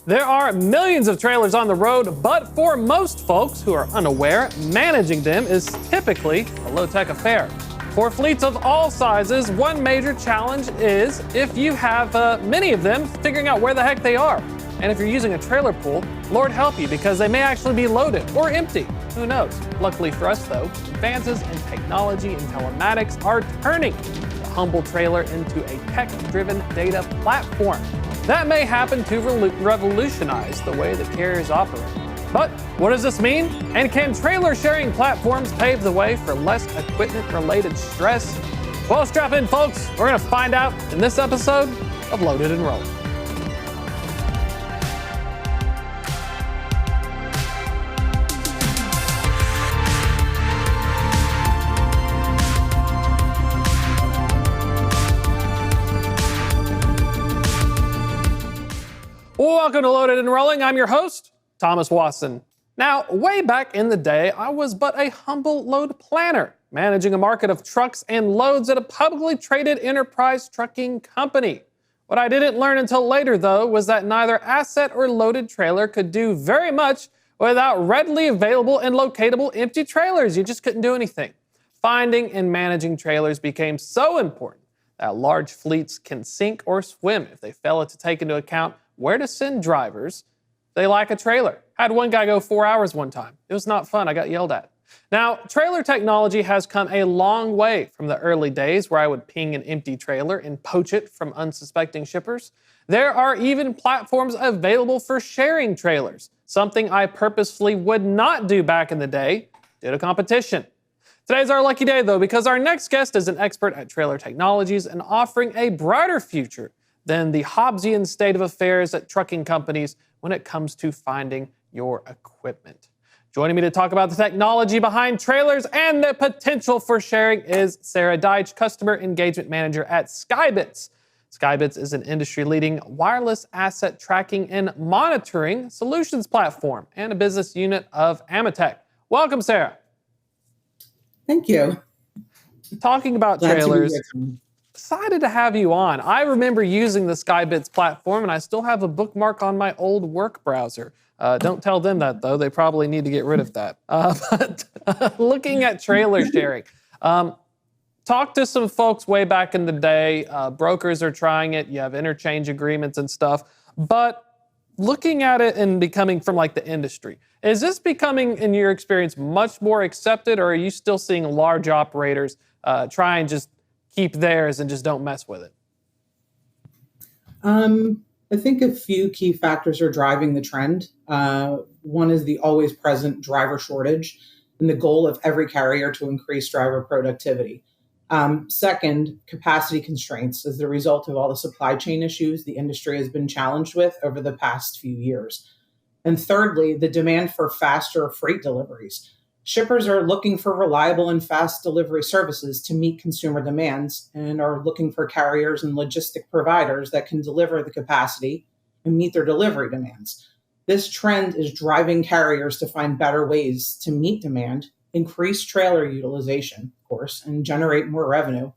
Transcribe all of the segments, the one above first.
There are millions of trailers on the road, but for most folks who are unaware, managing them is typically a low-tech affair. For fleets of all sizes, one major challenge is, if you have many of them, figuring out where the heck they are. And if you're using a trailer pool, Lord help you, because they may actually be loaded or empty. Who knows? Luckily for us, though, advances in technology and telematics are turning the humble trailer into a tech-driven data platform. That may happen to revolutionize the way that carriers operate. But what does this mean? And can trailer sharing platforms pave the way for less equipment-related stress? Well, strap in, folks. We're going to find out in this episode of Loaded and Rolling. Welcome to Loaded and Rolling. I'm your host, Thomas Wasson. Now, way back in the day, I was but a humble load planner, managing a market of trucks and loads at a publicly traded enterprise trucking company. What I didn't learn until later, though, was that neither asset or loaded trailer could do very much without readily available and locatable empty trailers. You just couldn't do anything. Finding and managing trailers became so important that large fleets can sink or swim if they fail to take into account where to send drivers. They lack a trailer. I had one guy go 4 hours one time. It was not fun. I got yelled at. Now, trailer technology has come a long way from the early days where I would ping an empty trailer and poach it from unsuspecting shippers. There are even platforms available for sharing trailers, something I purposefully would not do back in the day due to competition. Today's our lucky day, though, because our next guest is an expert at trailer technologies and offering a brighter future than the Hobbesian state of affairs at trucking companies when it comes to finding your equipment. Joining me to talk about the technology behind trailers and the potential for sharing is Sarah Deitch, Customer Engagement Manager at Skybits. Skybits is an industry-leading wireless asset tracking and monitoring solutions platform and a business unit of Amatec. Welcome, Sarah. Thank you. Talking about trailers, excited to have you on. I remember using the Skybits platform, and I still have a bookmark on my old work browser. Don't tell them that, though. They probably need to get rid of that. But looking at trailer sharing, talk to some folks way back in the day. Brokers are trying it. You have interchange agreements and stuff. But looking at it and becoming from like the industry, is this becoming, in your experience, much more accepted, or are you still seeing large operators try and just keep theirs and just don't mess with it? I think a few key factors are driving the trend. One is the always present driver shortage and the goal of every carrier to increase driver productivity. Second, capacity constraints as the result of all the supply chain issues the industry has been challenged with over the past few years. And thirdly, the demand for faster freight deliveries. Shippers are looking for reliable and fast delivery services to meet consumer demands and are looking for carriers and logistic providers that can deliver the capacity and meet their delivery demands. This trend is driving carriers to find better ways to meet demand, increase trailer utilization, of course, and generate more revenue.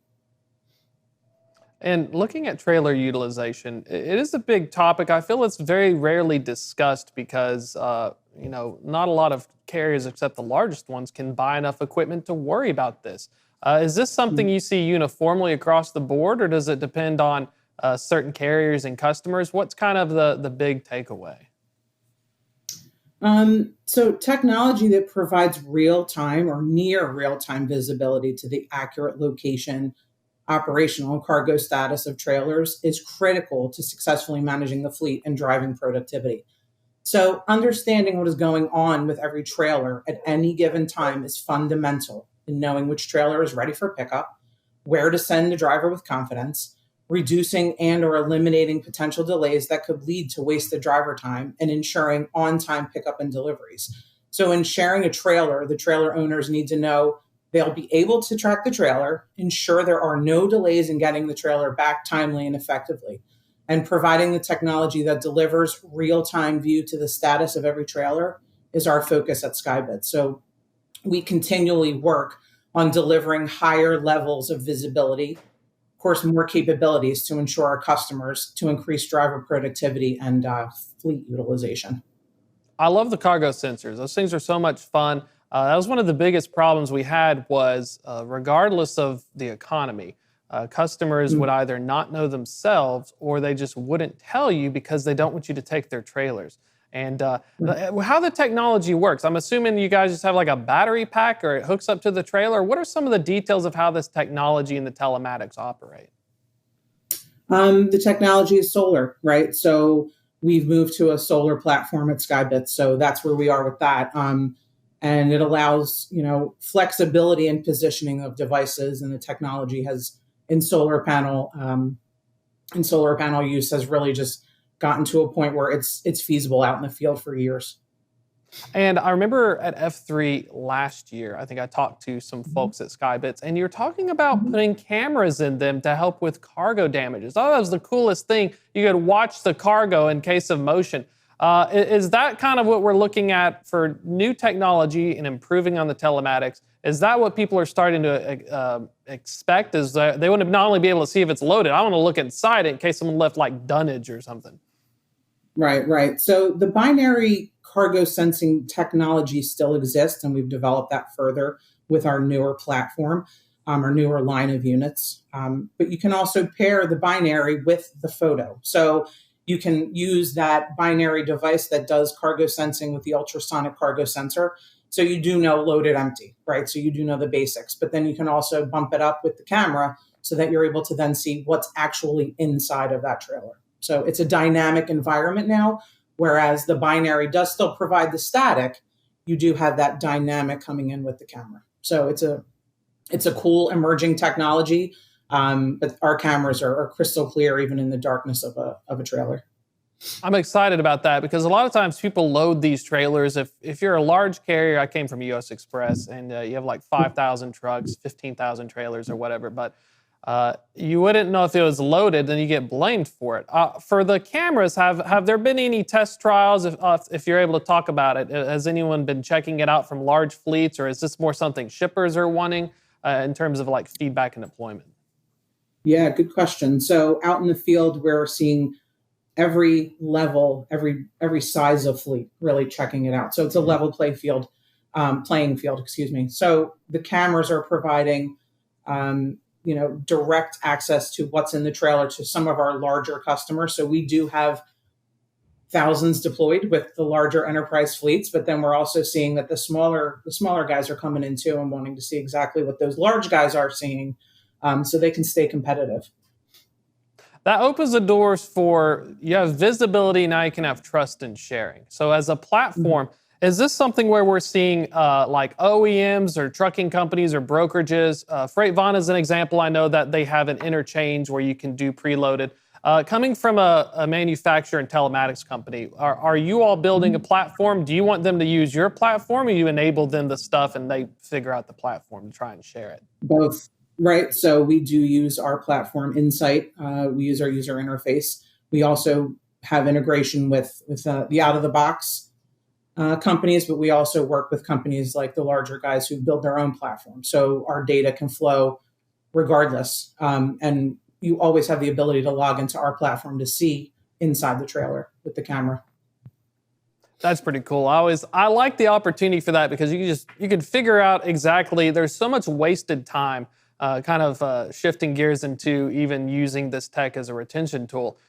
And looking at trailer utilization, it is a big topic. I feel it's very rarely discussed because, not a lot of carriers, except the largest ones, can buy enough equipment to worry about this. Is this something you see uniformly across the board, or does it depend on certain carriers and customers? What's kind of the big takeaway? So technology that provides real-time or near real-time visibility to the accurate location, operational and cargo status of trailers is critical to successfully managing the fleet and driving productivity. So understanding what is going on with every trailer at any given time is fundamental in knowing which trailer is ready for pickup, where to send the driver with confidence, reducing and or eliminating potential delays that could lead to wasted driver time, and ensuring on-time pickup and deliveries. So in sharing a trailer, the trailer owners need to know they'll be able to track the trailer, ensure there are no delays in getting the trailer back timely and effectively, and providing the technology that delivers real-time view to the status of every trailer is our focus at Skybits. So we continually work on delivering higher levels of visibility, course, more capabilities to ensure our customers to increase driver productivity and fleet utilization. I love the cargo sensors. Those things are so much fun. That was one of the biggest problems we had was regardless of the economy, customers would either not know themselves or they just wouldn't tell you because they don't want you to take their trailers. And how the technology works, I'm assuming you guys just have like a battery pack or it hooks up to the trailer. What are some of the details of how this technology and the telematics operate? The technology is solar, right? So we've moved to a solar platform at Skybits. So that's where we are with that. And it allows, flexibility and positioning of devices, and the technology has in solar panel use has really just gotten to a point where it's feasible out in the field for years. And I remember at F3 last year, I think I talked to some folks at Skybits, and you're talking about putting cameras in them to help with cargo damages. Oh, that was the coolest thing. You could watch the cargo in case of motion. Is that kind of what we're looking at for new technology and improving on the telematics? Is that what people are starting to expect? Is that they want to not only be able to see if it's loaded, I want to look inside it in case someone left like dunnage or something. Right. So the binary cargo sensing technology still exists, and we've developed that further with our newer platform, our newer line of units. But you can also pair the binary with the photo. So you can use that binary device that does cargo sensing with the ultrasonic cargo sensor. So you do know loaded, empty, right? So you do know the basics, but then you can also bump it up with the camera so that you're able to then see what's actually inside of that trailer. So it's a dynamic environment now, whereas the binary does still provide the static. You do have that dynamic coming in with the camera. So it's a cool emerging technology, but our cameras are crystal clear even in the darkness of a trailer. I'm excited about that because a lot of times people load these trailers. If you're a large carrier, I came from US Express, and you have like 5,000 trucks, 15,000 trailers or whatever, but you wouldn't know if it was loaded, then you get blamed for it. For the cameras, have there been any test trials, if you're able to talk about it? Has anyone been checking it out from large fleets, or is this more something shippers are wanting in terms of like feedback and deployment? Yeah, good question. So out in the field, we're seeing every level, every size of fleet really checking it out. So it's a level playing field, excuse me. So the cameras are providing direct access to what's in the trailer to some of our larger customers. So we do have thousands deployed with the larger enterprise fleets, but then we're also seeing that the smaller guys are coming in too and wanting to see exactly what those large guys are seeing, so they can stay competitive. That opens the doors for, you have visibility, now you can have trust and sharing. So as a platform, is this something where we're seeing like OEMs or trucking companies or brokerages? Freightvon is an example. I know that they have an interchange where you can do preloaded. Coming from a manufacturer and telematics company, are you all building a platform? Do you want them to use your platform, or you enable them the stuff and they figure out the platform to try and share it? Both, right? So we do use our platform Insight. We use our user interface. We also have integration with the out-of-the-box companies, but we also work with companies like the larger guys who build their own platform. So our data can flow regardless. And you always have the ability to log into our platform to see inside the trailer with the camera. That's pretty cool. I like the opportunity for that because you can figure out exactly, there's so much wasted time shifting gears into even using this tech as a retention tool.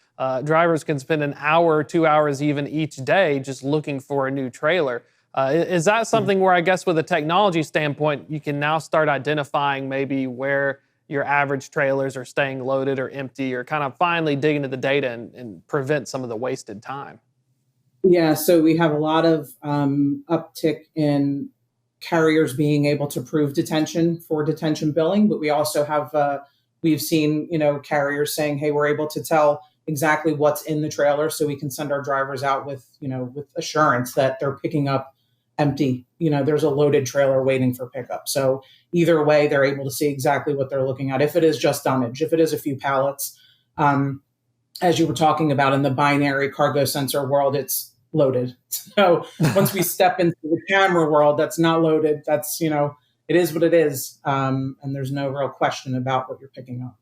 Drivers can spend an hour or 2 hours even each day just looking for a new trailer. Is that something where I guess with a technology standpoint, you can now start identifying maybe where your average trailers are staying loaded or empty, or kind of finally dig into the data and prevent some of the wasted time? Yeah, so we have a lot of uptick in carriers being able to prove detention for detention billing, but we also have, we've seen, carriers saying, hey, we're able to tell exactly what's in the trailer so we can send our drivers out with assurance that they're picking up empty. There's a loaded trailer waiting for pickup. So either way, they're able to see exactly what they're looking at. If it is just dunnage, if it is a few pallets, as you were talking about in the binary cargo sensor world, it's loaded. So once we step into the camera world, that's not loaded. That's, it is what it is. And there's no real question about what you're picking up.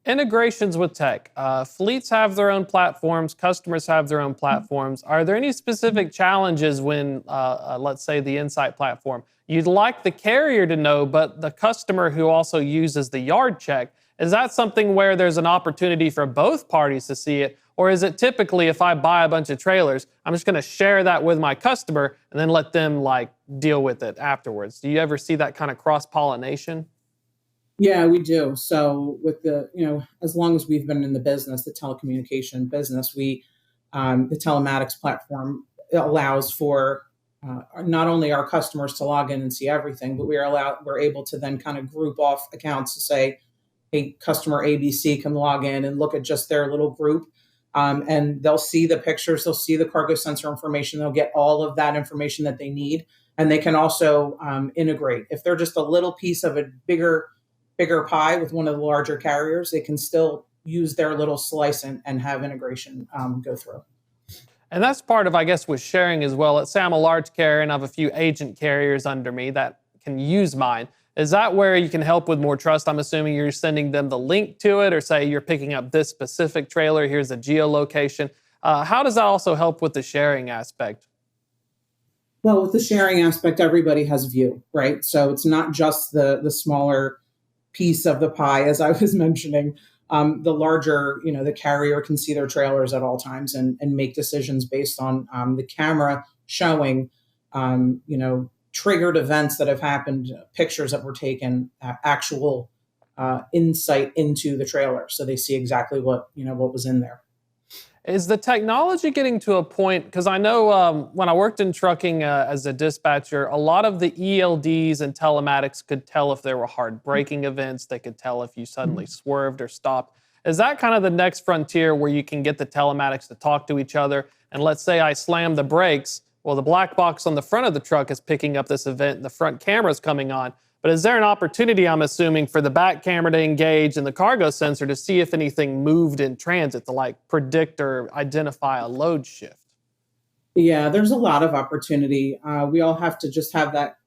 Integrations with tech. Fleets have their own platforms, customers have their own platforms. Are there any specific challenges when, let's say, the Insight platform, you'd like the carrier to know, but the customer who also uses the yard check, is that something where there's an opportunity for both parties to see it? Or is it typically if I buy a bunch of trailers, I'm just going to share that with my customer and then let them deal with it afterwards? Do you ever see that kind of cross-pollination? Yeah, we do. So with as long as we've been in the business, the telecommunication business, the telematics platform allows for not only our customers to log in and see everything, but we're able to then kind of group off accounts to say, hey, customer ABC can log in and look at just their little group. And they'll see the pictures, they'll see the cargo sensor information, they'll get all of that information that they need. And they can also integrate. If they're just a little piece of a bigger pie with one of the larger carriers, they can still use their little slice and have integration go through. And that's part of, I guess, with sharing as well. Let's say I'm a large carrier and I have a few agent carriers under me that can use mine. Is that where you can help with more trust? I'm assuming you're sending them the link to it, or say you're picking up this specific trailer, here's a geolocation. How does that also help with the sharing aspect? Well, with the sharing aspect, everybody has view, right? So it's not just the smaller piece of the pie, as I was mentioning. The larger, the carrier can see their trailers at all times and make decisions based on the camera showing, triggered events that have happened, pictures that were taken, actual insight into the trailer, so they see exactly what was in there. Is the technology getting to a point, because I know when I worked in trucking as a dispatcher, a lot of the ELDs and telematics could tell if there were hard braking events, they could tell if you suddenly swerved or stopped. Is that kind of the next frontier where you can get the telematics to talk to each other? And let's say I slam the brakes, well, the black box on the front of the truck is picking up this event and the front camera's coming on. But is there an opportunity, I'm assuming, for the back camera to engage and the cargo sensor to see if anything moved in transit to predict or identify a load shift? Yeah, there's a lot of opportunity. We all have to just have that,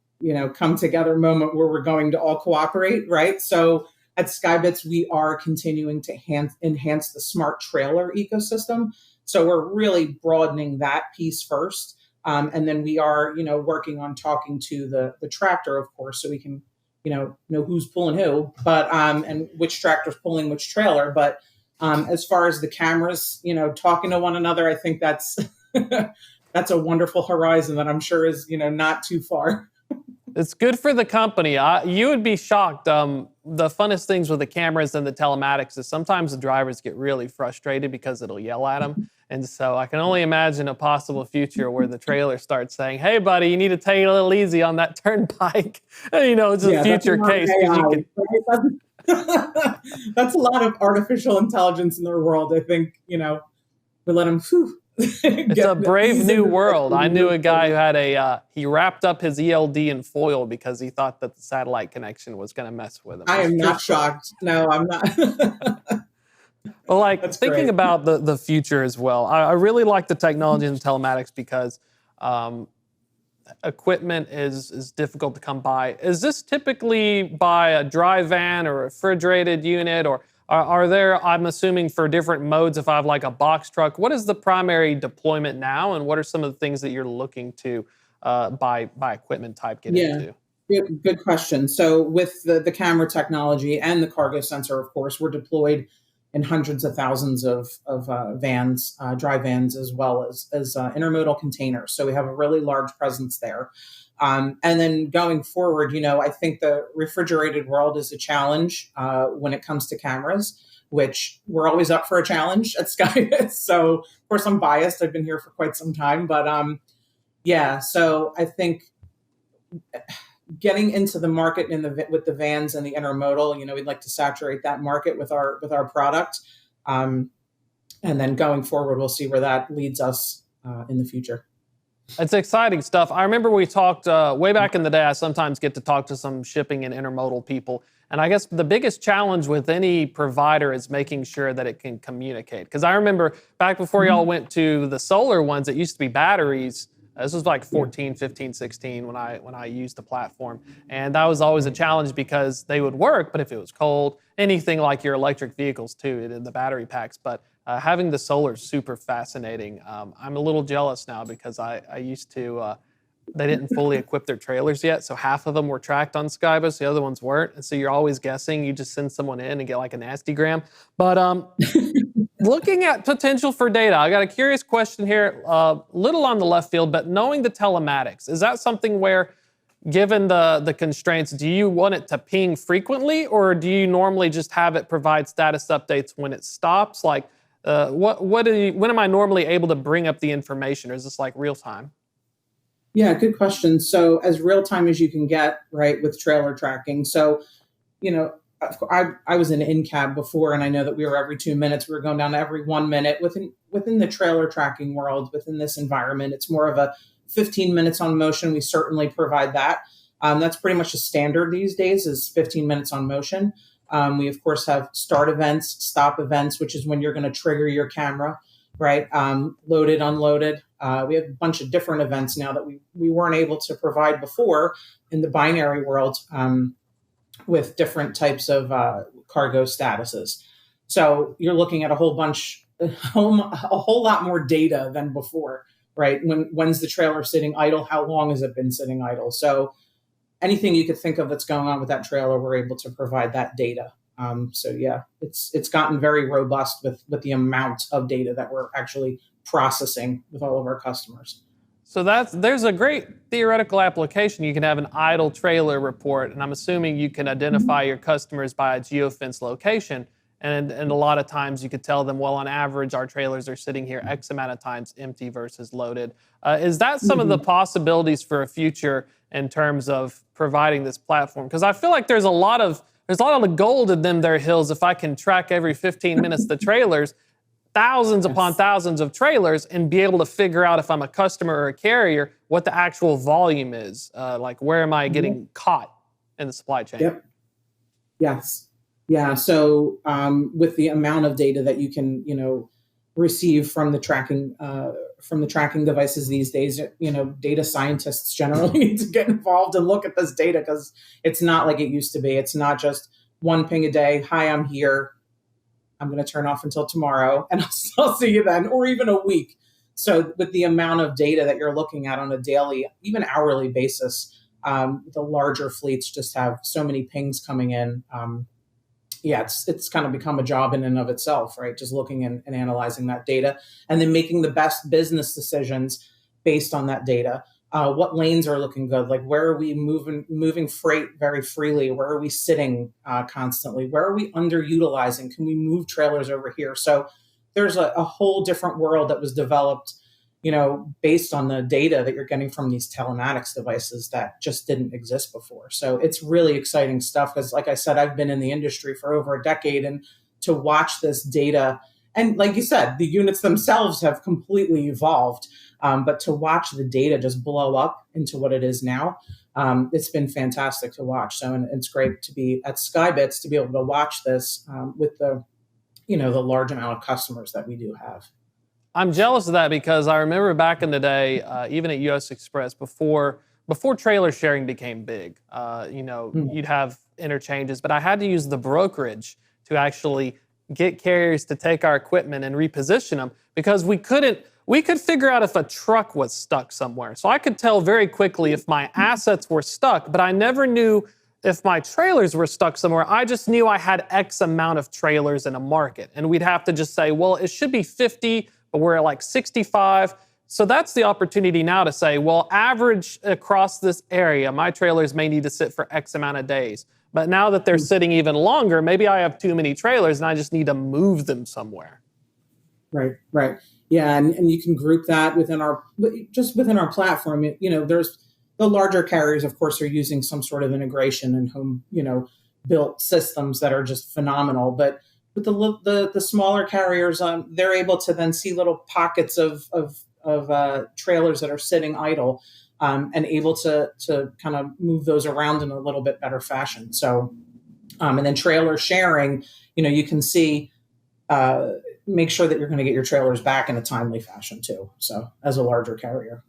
come together moment where we're going to all cooperate, right? So at Skybits, we are continuing to enhance the smart trailer ecosystem. So we're really broadening that piece first. And then we are, working on talking to the tractor, of course, so we can, know who's pulling who, but and which tractor's pulling which trailer. But as far as the cameras, talking to one another, I think that's that's a wonderful horizon that I'm sure is, not too far. It's good for the company. You would be shocked. The funnest things with the cameras and the telematics is sometimes the drivers get really frustrated because it'll yell at them. And so I can only imagine a possible future where the trailer starts saying, hey, buddy, you need to take it a little easy on that turnpike. It's a future case. AI, right? That's a lot of artificial intelligence in their world. I think, we let them... It's a brave new world. I knew a guy who had he wrapped up his ELD in foil because he thought that the satellite connection was going to mess with him. I am not shocked. No, I'm not. Well, That's thinking great. about the future as well, I really like the technology in telematics because equipment is difficult to come by. Is this typically by a dry van or a refrigerated unit, or are there, I'm assuming, for different modes, if I have a box truck, what is the primary deployment now, and what are some of the things that you're looking to by equipment type get into? Good question. So with the camera technology and the cargo sensor, of course, we're deployed in hundreds of thousands of vans, dry vans, as well as intermodal containers. So we have a really large presence there. And then going forward, I think the refrigerated world is a challenge when it comes to cameras, which we're always up for a challenge at Skybits. So of course I'm biased. I've been here for quite some time, but so I think getting into the market with the vans and the intermodal, we'd like to saturate that market with our product. And then going forward, we'll see where that leads us in the future. It's exciting stuff. I remember we talked way back in the day. I sometimes get to talk to some shipping and intermodal people. And I guess the biggest challenge with any provider is making sure that it can communicate. Because I remember back before y'all went to the solar ones, it used to be batteries. This was like 14, 15, 16 when I used the platform. And that was always a challenge because they would work, but if it was cold, anything like your electric vehicles too, in the battery packs. But having the solar is super fascinating. I'm a little jealous now because I used to, they didn't fully equip their trailers yet. So half of them were tracked on Skybus, the other ones weren't. And so you're always guessing. You just send someone in and get like a nasty gram. But looking at potential for data, I got a curious question here, little on the left field, but knowing the telematics, is that something where, given the constraints, do you want it to ping frequently, or do you normally just have it provide status updates when it stops? Like, when am I normally able to bring up the information, or is this like real time? Yeah, good question. So as real time as you can get, right, with trailer tracking. So, you know, I was in in-cab before, and I know that we were every 2 minutes. We were going down to every 1 minute. Within the trailer tracking world, within this environment, it's more of a 15 minutes on motion. We certainly provide that. That's pretty much a standard these days, is 15 minutes on motion. We, of course, have start events, stop events, which is when you're going to trigger your camera, right? Loaded, unloaded. We have a bunch of different events now that we weren't able to provide before in the binary world, with different types of cargo statuses. So you're looking at a whole lot more data than before, right? When's the trailer sitting idle? How long has it been sitting idle? So anything you could think of that's going on with that trailer, we're able to provide that data. So yeah, it's gotten very robust with the amount of data that we're actually processing with all of our customers. So there's a great theoretical application. You can have an idle trailer report, and I'm assuming you can identify your customers by a geofence location. And a lot of times you could tell them, well, on average, our trailers are sitting here X amount of times empty versus loaded. Is that some of the possibilities for a future in terms of providing this platform? Because I feel like there's a lot of the gold in them there hills if I can track every 15 minutes the trailers, thousands upon thousands of trailers, and be able to figure out if I'm a customer or a carrier, what the actual volume is. Like, where am I getting caught in the supply chain? Yep. Yes. Yeah. So with the amount of data that you can, receive from the tracking devices these days, data scientists generally need to get involved and look at this data, because it's not like it used to be. It's not just one ping a day. Hi, I'm here. I'm going to turn off until tomorrow, and I'll see you then, or even a week. So with the amount of data that you're looking at on a daily, even hourly basis, the larger fleets just have so many pings coming in. It's kind of become a job in and of itself, right? Just looking and analyzing that data, and then making the best business decisions based on that data. What lanes are looking good? Like, where are we moving freight very freely? Where are we sitting constantly? Where are we underutilizing? Can we move trailers over here? So there's a whole different world that was developed, based on the data that you're getting from these telematics devices that just didn't exist before. So it's really exciting stuff, because, like I said, I've been in the industry for over a decade, and to watch this data, and like you said, the units themselves have completely evolved. But to watch the data just blow up into what it is now, it's been fantastic to watch. So, and it's great to be at Skybits to be able to watch this with the large amount of customers that we do have. I'm jealous of that because I remember back in the day, even at US Express, before trailer sharing became big, you'd have interchanges, but I had to use the brokerage to actually get carriers to take our equipment and reposition them, because we could figure out if a truck was stuck somewhere. So I could tell very quickly if my assets were stuck, but I never knew if my trailers were stuck somewhere. I just knew I had X amount of trailers in a market, and we'd have to just say, well, it should be 50, but we're at like 65. So that's the opportunity now to say, well, average across this area, my trailers may need to sit for X amount of days. But now that they're sitting even longer, maybe I have too many trailers and I just need to move them somewhere. Right. Yeah, and you can group that within our platform. There's the larger carriers, of course, are using some sort of integration and home, built systems that are just phenomenal. But with the smaller carriers, they're able to then see little pockets of trailers that are sitting idle, and able to kind of move those around in a little bit better fashion. So, and then trailer sharing, you can see. Make sure that you're going to get your trailers back in a timely fashion too. So as a larger carrier.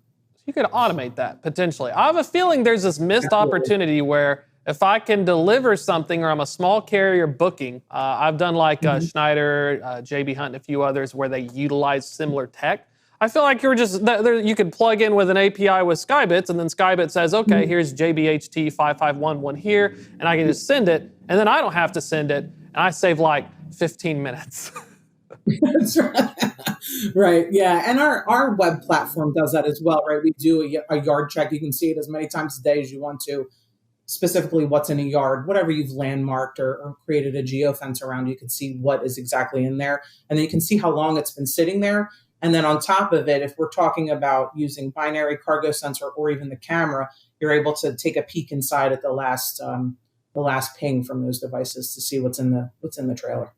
You could automate that potentially. I have a feeling there's this missed Absolutely. opportunity where if I can deliver something or I'm a small carrier booking, I've done like Mhm. Schneider, JB Hunt, and a few others where they utilize similar tech. I feel like you're just you could plug in with an API with Skybits, and then Skybit says, okay, Mhm. here's JBHT 5511 here, and I can just send it, and then I don't have to send it, and I save like 15 minutes. That's right. Right. Yeah. And our web platform does that as well, right? We do a yard check. You can see it as many times a day as you want to, specifically what's in a yard, whatever you've landmarked or created a geofence around, you can see what is exactly in there. And then you can see how long it's been sitting there. And then on top of it, if we're talking about using binary cargo sensor or even the camera, you're able to take a peek inside at the last ping from those devices to see what's in the trailer.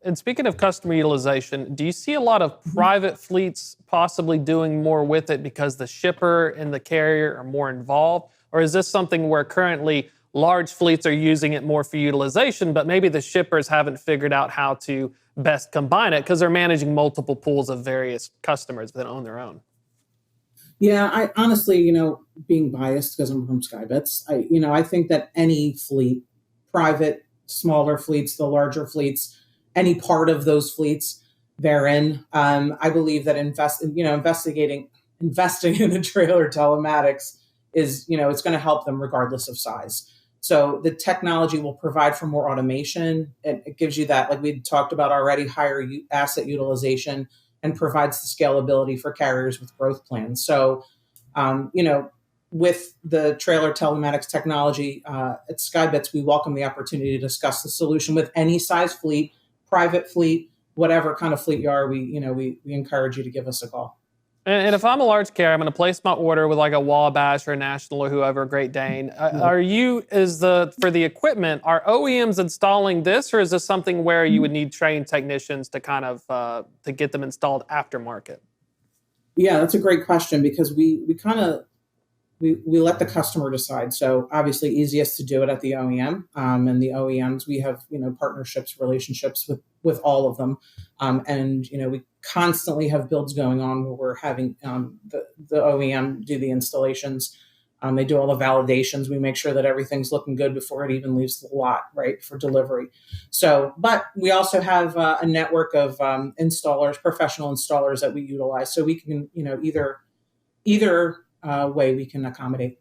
And speaking of customer utilization, do you see a lot of Mhm. private fleets possibly doing more with it because the shipper and the carrier are more involved? Or is this something where currently large fleets are using it more for utilization, but maybe the shippers haven't figured out how to best combine it because they're managing multiple pools of various customers that own their own? Yeah, I honestly, being biased because I'm from Skybits, I think that any fleet, private, smaller fleets, the larger fleets, any part of those fleets therein, I believe that investing in a trailer telematics is, it's going to help them regardless of size. So the technology will provide for more automation. It gives you that, like we talked about already, higher asset utilization and provides the scalability for carriers with growth plans. So, um, you know, with the trailer telematics technology at Skybits, we welcome the opportunity to discuss the solution with any size fleet, private fleet, whatever kind of fleet you are. We encourage you to give us a call. And if I'm a large carrier, I'm going to place my order with like a Wabash or a National or whoever, Great Dane. Are you, for the equipment, are OEMs installing this, or is this something where you would need trained technicians to kind of to get them installed aftermarket? Yeah, that's a great question because we kind of we let the customer decide. So obviously, easiest to do it at the OEM, and the OEMs we have partnerships, relationships with all of them, and we constantly have builds going on where we're having the OEM do the installations. They do all the validations. We make sure that everything's looking good before it even leaves the lot, right, for delivery. So, but we also have a network of installers, professional installers that we utilize. So we can, either way we can accommodate.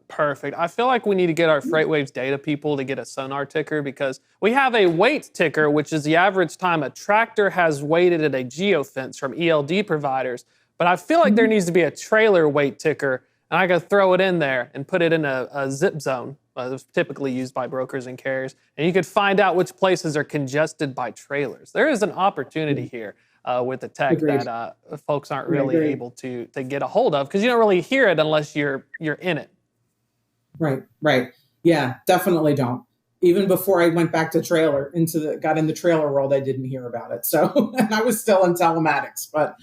Perfect. I feel like we need to get our FreightWaves data people to get a sonar ticker because we have a wait ticker, which is the average time a tractor has waited at a geofence from ELD providers. But I feel like there Mhm. needs to be a trailer wait ticker, and I got to throw it in there and put it in a zip zone. That's typically used by brokers and carriers, and you could find out which places are congested by trailers. There is an opportunity here with the tech Agreed. that folks aren't I really agree. able to get a hold of because you don't really hear it unless you're in it. Right, right. Yeah, definitely don't. Even before I went back to got in the trailer world, I didn't hear about it. So, and I was still in telematics, but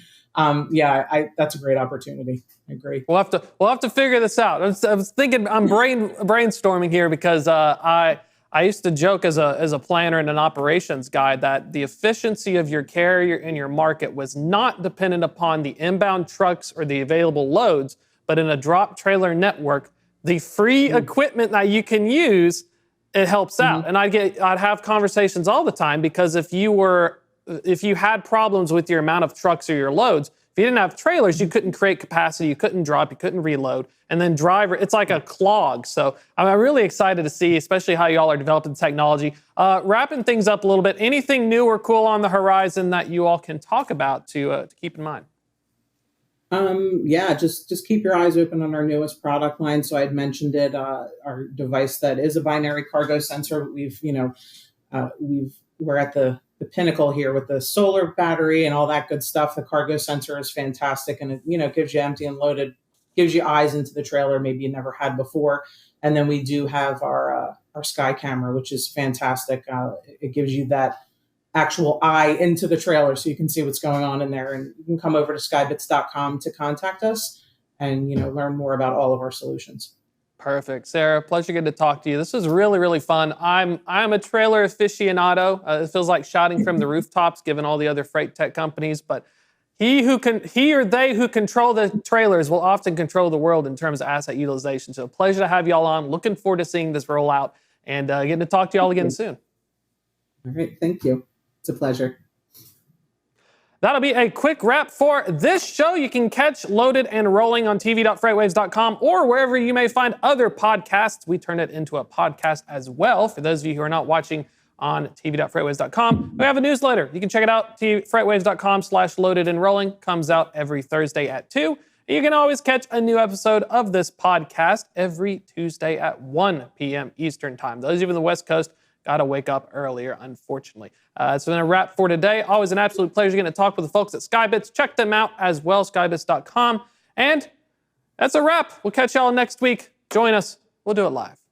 yeah, that's a great opportunity. I agree. We'll have to figure this out. I was thinking I'm brainstorming here because I used to joke as a planner and an operations guy that the efficiency of your carrier in your market was not dependent upon the inbound trucks or the available loads, but in a drop trailer network, the free Mm-hmm. equipment that you can use, it helps out. Mm-hmm. And I'd have conversations all the time because if you had problems with your amount of trucks or your loads, if you didn't have trailers, you couldn't create capacity, you couldn't drop, you couldn't reload. And then it's like a clog. So I'm really excited to see, especially how y'all are developing technology. Wrapping things up a little bit, anything new or cool on the horizon that you all can talk about to keep in mind? Yeah, just keep your eyes open on our newest product line. So I'd mentioned it, our device that is a binary cargo sensor. We're at the pinnacle here with the solar battery and all that good stuff. The cargo sensor is fantastic, and it gives you empty and loaded, gives you eyes into the trailer maybe you never had before. And then we do have our sky camera, which is fantastic. It gives you that actual eye into the trailer so you can see what's going on in there. And you can come over to skybits.com to contact us and learn more about all of our solutions. Perfect. Sarah, pleasure getting to talk to you. This was really, really fun. I'm a trailer aficionado. It feels like shouting from the rooftops, given all the other freight tech companies, but He or they who control the trailers will often control the world in terms of asset utilization. So a pleasure to have y'all on. Looking forward to seeing this roll out and getting to talk to y'all again soon. All right. Thank you. It's a pleasure. That'll be a quick wrap for this show. You can catch Loaded and Rolling on tv.freightwaves.com or wherever you may find other podcasts. We turn it into a podcast as well. For those of you who are not watching on tv.freightwaves.com, we have a newsletter. You can check it out. freightwaves.com/loaded and rolling comes out every Thursday at 2. You can always catch a new episode of this podcast every Tuesday at 1 p.m. Eastern Time. Those of you on the West Coast got to wake up earlier, unfortunately. It's been a wrap for today. Always an absolute pleasure getting to talk with the folks at Skybits. Check them out as well, skybits.com. And that's a wrap. We'll catch y'all next week. Join us. We'll do it live.